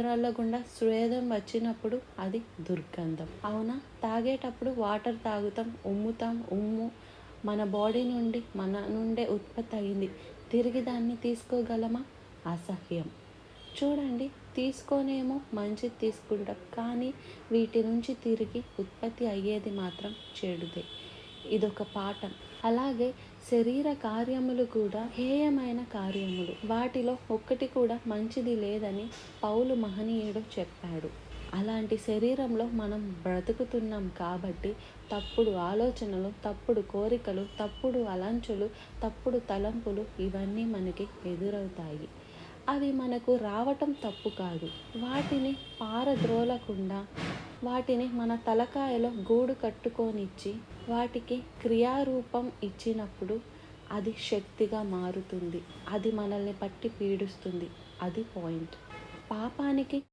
నరాల గుండా స్వేదం వచ్చినప్పుడు అది దుర్గంధం. అవునా? తాగేటప్పుడు వాటర్ తాగుతాం, ఉమ్ముతాం. ఉమ్ము మన బాడీ నుండి మన నుండే ఉత్పత్తి అయింది. తిరిగి దాన్ని తీసుకోగలమా? అసహ్యం. చూడండి, తీసుకోనేమో మంచిది తీసుకుంటాం, కానీ వీటి నుంచి తిరిగి ఉత్పత్తి అయ్యేది మాత్రం చెడుదే. ఇదొక పాఠం. అలాగే శరీర కార్యములు కూడా హేయమైన కార్యములు. వాటిలో ఒక్కటి కూడా మంచిది లేదని పౌలు మహనీయుడు చెప్పాడు. అలాంటి శరీరంలో మనం బ్రతుకుతున్నాం కాబట్టి తప్పుడు ఆలోచనలు, తప్పుడు కోరికలు, తప్పుడు అలంచులు, తప్పుడు తలంపులు ఇవన్నీ మనకి ఎదురవుతాయి. అవి మనకు రావటం తప్పు కాదు. వాటిని పారద్రోలకుండా వాటిని మన తలకాయలో గూడు కట్టుకొనిచ్చి వాటికి క్రియారూపం ఇచ్చినప్పుడు అది శక్తిగా మారుతుంది. అది మనల్ని పట్టి పీడిస్తుంది. అది పాయింట్. పాపానికి